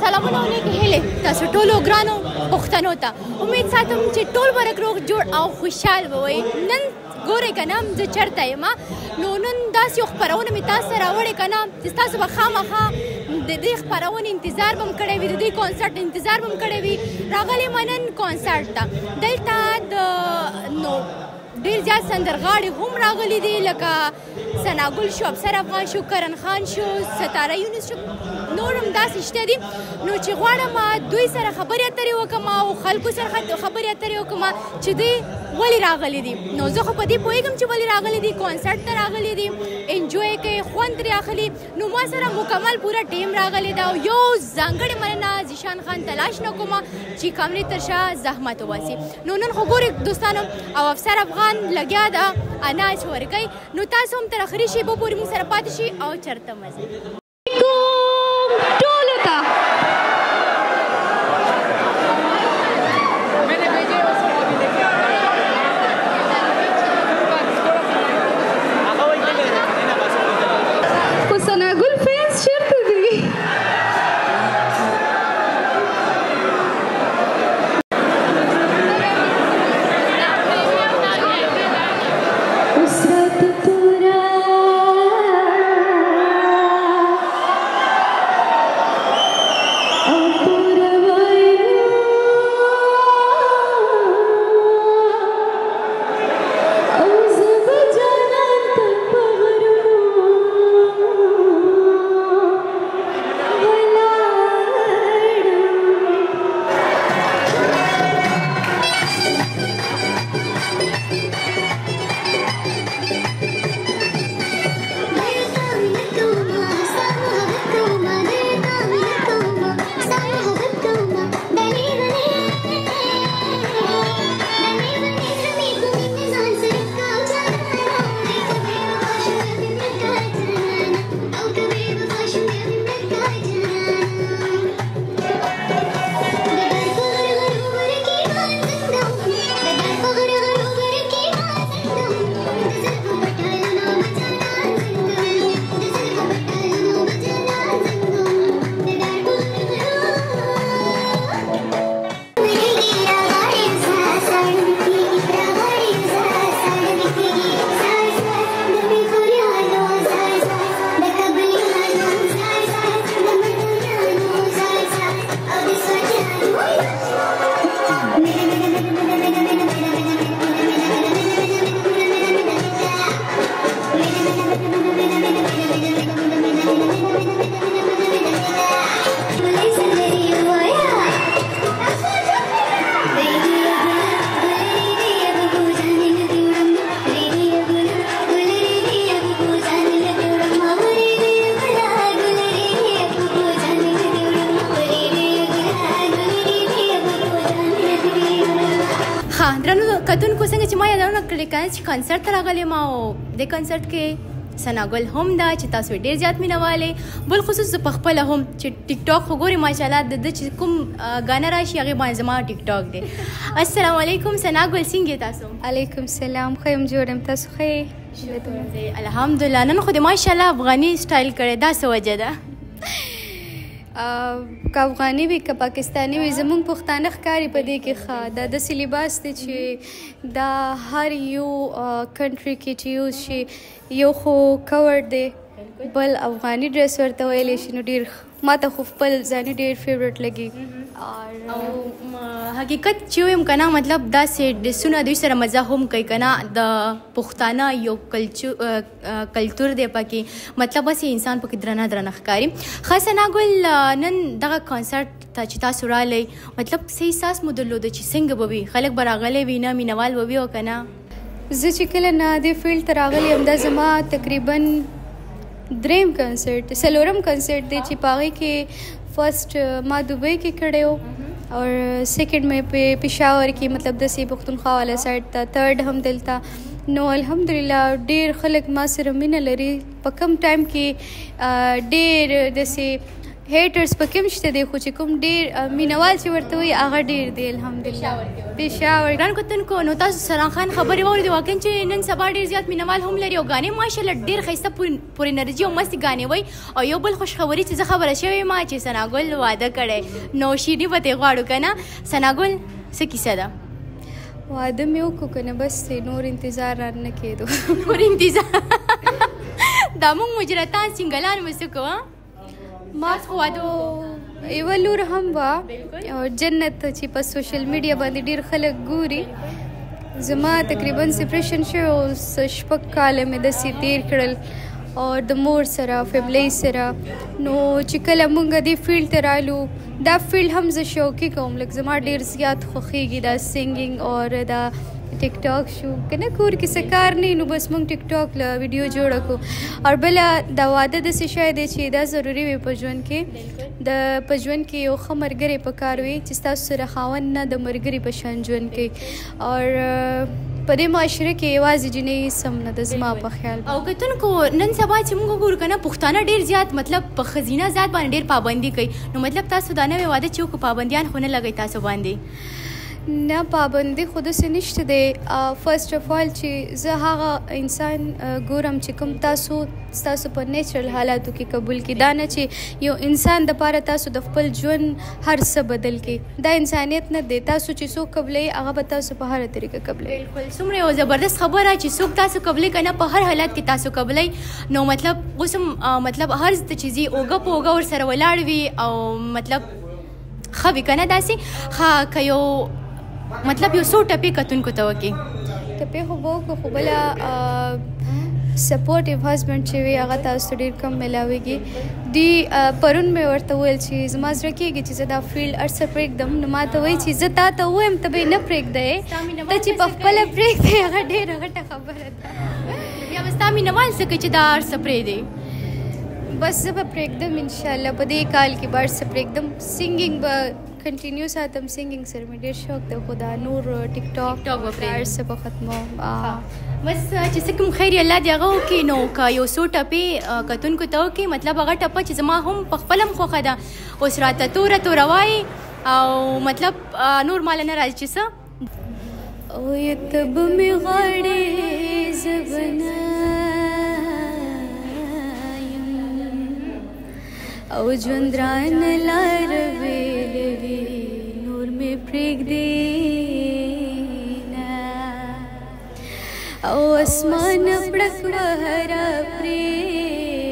سلامونه علیکم هیله تاسو ټولو ګرانو پښتنو ته امید ساتم چې ټول به روغ جوړ او خوشحال به وئ. نن ګورئ که نه زه چېرته یم نو نن داسې یو خپرونه مې تاسو ته راوړې که نه چې تاسو به خامخا د دې خپرونې انتظار به م کړی وي، د دې کنسرټ انتظار به م کړی وي. راغلی یم نن کنسرټ ته. دلته نو ډېر زیات سندرغاړي هم راغلي دي لکه ثناګل شو، افسر افغان شو، کرن خان شو، ستاره یونس شو، نور هم داسې شته دي. نو چې غواړم دوی سره خبرې اترې وکړم او خلکو سره خبرې اترې وکړم چې دوی ولې راغلي دي. نو زه خو په دې پوهېږم چې ولې راغلي دي، کنسرټ ته راغلي دي، انجوی کوي، خوند ترې اخلي. نو ما سره مکمل پوره ټیم راغلی ده او یو ځانګړې مننه ذیشان خان تلاش نه کوم چې کامرې تر شا زحمت وباسي. نو نن خو ګورئ دوستانو او افسر افغان لګیا ده اناج ورکوي. نو تاسو هم تر اخري شیبو پورې موږ سره پاتې شي او چېرته مزه ټولو ته ثناګل فینس چېرته دي؟ کتونکو څنګه چې ما یادونه کړې که نه چې کنسرټ ته راغلی یم او دې کنسرټ کې ثناګل هم ده چې تاسو ډېر زیات مینهوال یې. بالخصوص زه په خپله هم چې ټیک ټاک خو ګورې ماشاءالله د ده چې کوم ګانه راشي هغې باندې زما ټیک ټاک دی. السلام علیکم ثناګل، څنګه یې تاسو؟ علیکم السلام، ښه یم، جوړ یم، تاسو ښه یې؟ الحمدلله. نن خو دې ماشاءالله افغاني سټایل کړی، دا څه وجه ده؟ که افغاني وي که پاکستاني وي زموږ پښتانه ښکاري په دې کې ښه. دا داسې لباس دی چې دا هر یو کنټري کې چې یوز شي. یو خو کور دی، بل افغاني ډریس ورته ویلی شي. نو ډېر ما ته خو خپل ځاني ډېر فیوریټ لګي. او حقیقت چې ویم که نه مطلب داسې ډریسونه دوی سره مزه هم کوي که نه. د پښتانه یو کلتور دی پکې، مطلب هسې انسان پکې درنه درنه ښکاري. ښه ثناګل، نن دغه کنسرټ ته چې تاسو راغلی مطلب څه احساس مو درلوده چې څنګه به وي؟ خلک به راغلی وي نه مینهوال به وي او که نه؟ زه چې کله نه دې فیلډ ته راغلی یم دا زما تقریبا دریم کنسرټ، څلورم کنسرټ دی چې په هغې کې فرسټ ما دوبۍ کې کړی و او سیکنډ مې په پېښور کې مطلب داسې پښتونخوا والا سایډ ته، تھرډ هم دلته. نو الحمدلله ډېر خلک ما سره مینه لري. په کم ټایم کې ډېر داسې هیټرز پکې هم شته دی خو چې کوم ډېر مینوال چې ورته وایي هغه ډېر دی الحمدلله پېښور. ګران کتونکو نو تاسو سران خان خبرې واورېدې واقعا چې نن سبا ډېر زیات مینوال هم لري او ګانې ماشاءالله ډېر ښایسته پورې انرژي او مستې ګانې وایي. او یو بل خوشخبري چې زه خبره شوې یم چې ثناګل واده کړی نو شیریني به ترې غواړو که نه. ثناګل څه کیسه ده؟ واده مې وکړو که نه بس نور انتظار را نه کېدو. نور انتظار دا موږ مجرتان سینګلان مو څه کوو ما خو واده یوه لور هم وه او جنت چې په سوشل میډیا باندې ډېر خلک ګوري. زما تقریبا سپریشن شوی او 6 کاله مې داسې تېر کړل او د مور سره فیملی سره. نو چې کله مونږ دې فیلډ ته رالو دا فیلډ هم زه شوقي کوم لکه زما ډېر زیات خوښېږي دا سنګینګ او دا ټیک ټاک شو که نه کور کې څه کار نه نو بس موږ ټیک ټاک له ویډیو جوړه کړو. او بله دا واده داسې شی دی چې دا ضروري وي په ژوند کې په ژوند کې یو ښه ملګری پکار وي چې ستاسو سره خاوند نه د ملګري په شان ژوند کوي. او په دې معاشره کې یوازې جنۍ سم نه ده زما په خیال. او کتونکو نن سبا چې موږ وګورو که نه پښتانه ډېر زیات مطلب په ښځینه ذات باندې ډېر پابندي کوي. نو مطلب تاسو دا نوې واده چې وکړو پابندیان خو نه لګئ تاسو باندې؟ نه پابندي خو داسې نشته دی. فرسټ اف آل چې زه هغه انسان ګورم چې کوم ستاسو په نیچرل حالاتو کې قبول کړي. دا نه چې یو انسان دپاره تاسو د خپل ژوند هر څه بدل کړي. دا انسانیت نه دی. تاسو چې څوک قبلوي هغه به تاسو په هره طریقه قبلوي. بلکل څومره یو زبردست خبره چې څوک تاسو قبلوي که نه په هر حالت کې تاسو قبلوي. نو مطلب اوس هم مطلب هر څه چې ځي اوږه په اوږه ورسره ولاړ وي او مطلب ښه وي که نه داسې ښه که یو مطلب یو څو ټپې کتونکو ته وکړي. ټپې خو به وکړو خو بله سپورټیو هسبنډ چې وي هغه تاسو ډېر کم میلاویږي. دی پرون مې ورته وویل چې زما زړه کېږي چې زه دا فیلډ هر څه پرېږدم. نو ما ته وایي چې زه تا ته ووایم ته به یې نه پرېږدی ته چې په خپله پرېږدی هغه ډېره غټه خبره ده. بیا به ستا مینهوال څه کوي چې دا هر څه پرېږدي؟ بس زه به پرېږدم انشاءالله په دې کال کې به هر څه پرېږدم. سنګینګ به کنټینیو ساتم. سنګینګ سره مې ډېر شوق دی خو دا نور ټیک ټاک هر څه به ختموم. بس چې څه کوم خیر الله دې هغه وکړي. نو که یو څو ټپې کتونکو ته وکړي مطلب هغه ټپه چې زما هم په خپله هم خوښه ده اوس راته توره وایي او مطلب نور ماله نه راځي چې څه او یتب مې غاړې زبنه او ژوند رانه لار ویلوي نور مې پرېږدي نه او اسمان پړک بهره پرېوځه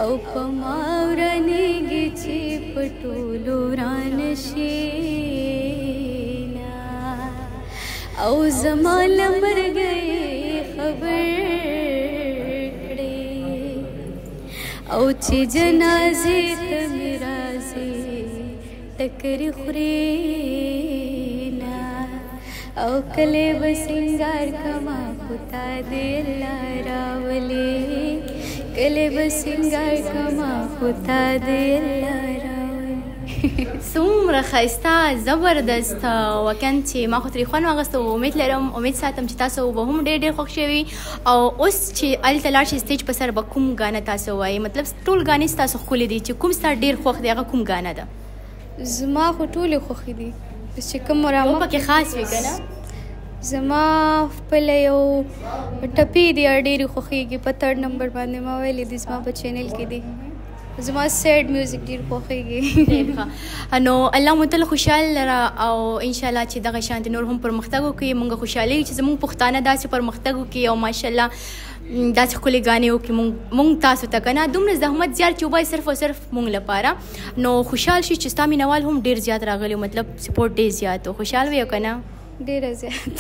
او په ما ورانېږي چې په ټولو رانه شي نه او زما له مرګه خبر او چې جنازې ته مې راځي ټکرې خورې نه او کله به سینګار کما خو تا دې الله راولې کله به سینګار کما خو تا دې الله راولې. څومره ښایسته زبردست واقعا چې ما خو ترې خوند واخیسته. امید لرم امید ساتم چې تاسو به هم ډېر ډېر خوښ شوي. او اوس چې هلته لاړ شئ سټیج په سر به کوم ګانه تاسو وایي مطلب ټول ګانې ستاسو ښکلي دي چې کوم ستا ډېر خوښ دی هغه کوم ګانه ده؟ زما خو ټولې خوښې دي چې کوم یو پکې خاص وي که نه؟ زما خپله یو ټپې دي ډېرې خوښېږي په 3rd نمبر باندې ما ویلې دي زما په چینل کې دي. زما سیډ میوزیک ډېر خوښېږي. نو الله مو تل خوشحال لره او انشاءالله چې دغه شانتې نور هم پرمختګ وکړي. موږ خوشحالېږو چې زموږ پښتانه داسې پرمختګ وکړي او ماشاءالله داسې ښکلې ګانې وکړي موږ تاسو ته که نه دومره زحمت زیات چې وبایي صرف او صرف موږ لپاره. نو خوشحال شي چې ستا مینهوال هم ډېر زیات راغلي مطلب سپورټ ډېر زیات و. خوشحال وي که نه؟ ډېره زیات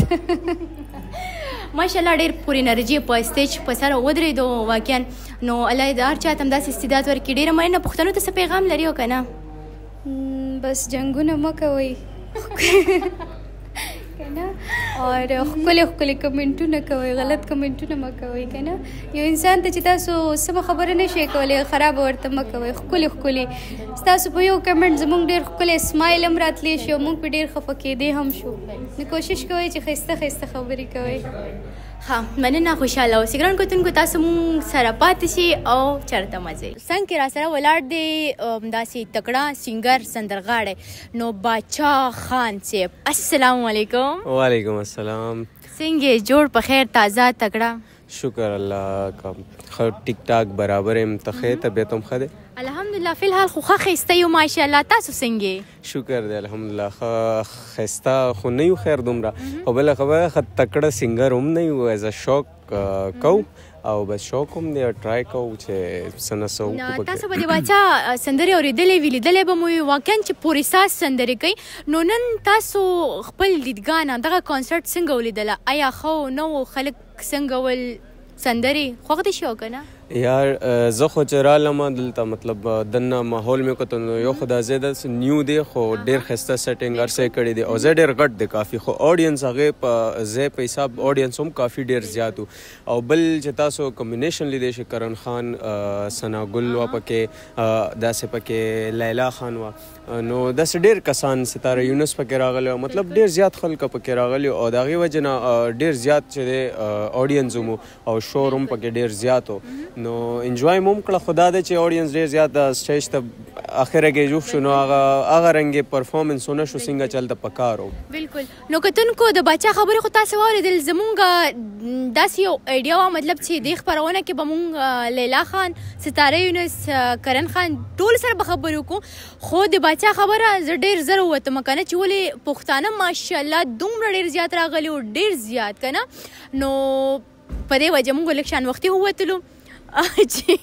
ماشاءالله ډېر پورې انرژي په سټیج په سر ودرېدو واقعا. نو الله دې هر چا ته هم داسې استعداد ورکړي. ډېره مننه. پښتنو ته څه پیغام لري او که نه؟ بس جنګونه مه کوئ که نه اور ښکلې کمنټونه کوئ غلط کمنټونه مه کوئ که نه. یو انسان ته چې تاسو سمه خبره نه شئ کولی خرابه ورته مه کوئ. ښکلې ستاسو په یو کمنټ زموږ ډېر ښکلی اسمایل هم راتلی شي او موږ پې ډېر خفه کېدی هم شو. نو کوشش کوئ چې ښایسته خبرې کوئ. ها مننه خوشاله اوسئ ګران کتونکو تاسو مونږ سره پاتې شئ او چېرته مزئ څنګ کې را سره ولاړ دی داسې تکړه سینګر سندرغاړی نو باچا خان صاحب السلام علیکم. وعلیکم السلام. څنګه جوړ په خیر تازه تکړه؟ شکر الله کا ښه ټیک ټاک برابر یم. ته ښه طبیعت هم ښه دی؟ الحمدلله فی الحال خو ښه ښایسته یو ماشاءالله. تاسو څنګه؟ شکر دی الحمدلله ښه ښایسته خو نه یو خیر دومره خو بله خبره ښه تکړه سینګر هم نه یو. ایز ا شوق کوو او بس شوق هم دی ټرای کوو چې څه نه څه وکړو. تاسو به د باچا سندرې اورېدلې وي لیدلی به مو وي واقعا چې پورې ساز سندرې کوي. نو نن تاسو خپل دیدګانه دغه کانسرټ څنګه ولیدله؟ آیا ښه نه و؟ خلک څنګه ول سندرې خوښ دې شي او که نه؟ یار زه خو چې رالم دلته مطلب دننه ماحول مې کتل نو یو خو دا ځای داسې نیو دی خو ډېر ښایسته سیټینګ هر څه یې کړی دی او ځای ډېر غټ دی کافي خو اډینس هغې په ځای په حساب اډینس هم کافي ډېر زیات و. او بل چې تاسو کمبینیشن لیدی شئ کرن خان ثنا ګل وه پکې داسې پکې لیلا خان وه نو داسې ډېر کسان ستاره یونس پکې راغلی و مطلب ډېر زیات خلک پکې راغلي او د هغې وجې نه ډېر زیات چې دی اډینس هم او شور هم پکې ډېر زیات و نو انجوای مو هم کړه. خو دا دی چې اډینس ډېر زیات سټیج ته اخره کې جوخ شو نو هغه رنګې پرفارمنس ونه شو څنګه چلته پکار و. بالکل. نو کتونکو د باچا خبرې خو تاسو واورېدل. زمونږ داسې یو ایډیا وه مطلب چې دې خپرونه کې به مونږ لیلا خان ستاره یونس کرن خان ټول سره به خبرې وکړو خو د باچا خبره زه ډېر زر ووتم که نه چې ولې پښتانه ماشاءالله دومره ډېر زیات راغلي و ډېر زیات که نه نو په دې وجه مونږ لږ شان وختي ووتلو چې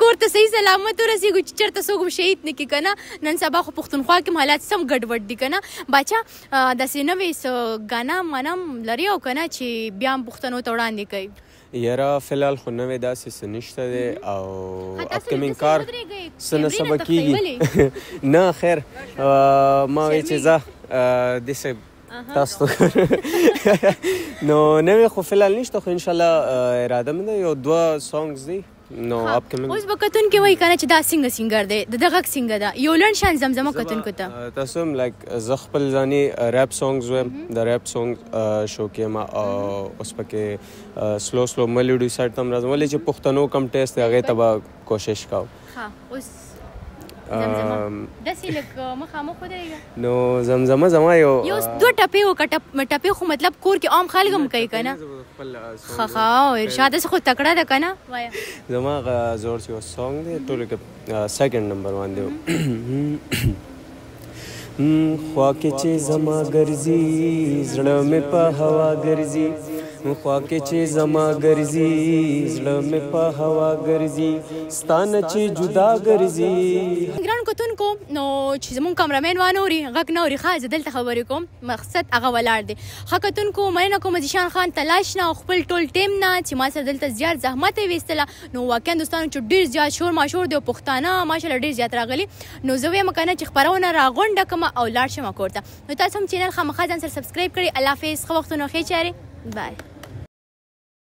کور ته صحیح سلامت ورسېږو چې چېرته څوک به شهید نه کړي که نه. نن سبا خو پښتونخوا کې هم حالات سم ګډوډ دي که نه. باچا داسې نوې څه ګانا مانا هم لري او که نه چې بیا هم پښتنو ته وړاندې کوي؟ یاره فی الحال خو نوې داسې څه نشته دی او اپکمینګ کار څه نه څه به کېږي. نه خیر ما وایي چې ځه داسې تاسو نو نوې خو فی الحال نشته خو انشاءالله اراده مې ده یو دوه سانګز دی نو اپکمینګ. اوس به کتونکي وایي که نه چې دا څنګه سینګر دی د ده غږ څنګه ده یو لنډ شان زمزمه کتونکو ته. تاسو هم لایک زه خپل ځاني ریپ سانګز وایم د ریپ سانګ شو کې ما اوس پکې سلو سلو میلوډي سایډ ته هم راځم ولې چې پښتنو کم ټیسټ دی هغې ته به کوشش کوو. اوس داسې لږ مخامخ ودرېږه نو زمزمه زما یو دوه ټپې وکړه. ټپې خو مطلب کور کې عام خلک هم کوي که نه؟ ښه ارشاد داسې خو تکړه ده که نه؟ وایه زما هغه زور چې یو سانګ دی ټولو کې سیکنډ نمبر باندې خوا کې چې زما ګرځي زړه مې په هوا ګرځي خوا کې چې زما ګرځي زړه مې په هوا ګرځي ستانه چې جدا ګرځي. ګران کتونکو نو چې زمونږ کامرامین وانه اوري غږ نه اوري ښه زه دلته خبرې کوم مقصد هغه ولاړ دی. ښه کتونکو مننه کوم ذیشان خان تلاش نه او خپل ټول ټیم نه چې ما سره دلته زیات زحمت یې ویستله نو واقعا دوستانو چې ډېر زیات شور ماشور دی او پښتانه ماشاءالله ډېر زیات راغلي نو زه وایم که نه چې خپرونه راغونډه کړم او لاړ شم کور ته. نو تاسو هم چینل خامخا ځان سره سبسکرایب کړئ. الله حافظ ښه وختونه ښې چارې بای.